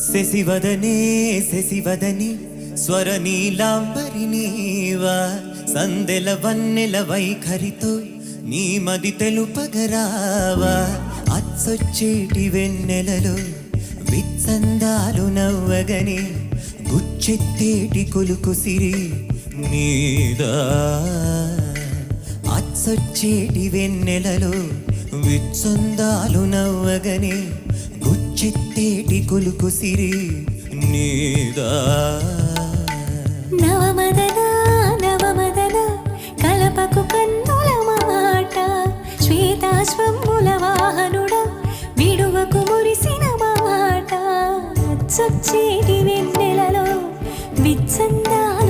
శశివదనే శశివదని స్వరనీలాంబరి నీవా సందెల వన్నెల వైఖరితో నీ మది తెలుపగరావా అచ్చొచ్చేటి వెన్నెలలో విత్సందాలు నవ్వగని గుచ్చెత్తేటి కొలుకు సిరి నీదా అచ్చొచ్చేటి వెన్నెలలో విత్సందాలు నవ్వగని గుచ్చెత్తేటి కొలుకు సిరి నీదా నవమదన నవమదన కలపకు కన్నుల మాట శ్వేతాశ్వముల వాహనుడ విడువకు మురిసిన మాట అచ్చొచ్చేటి వెన్నెలలో విత్సందాలు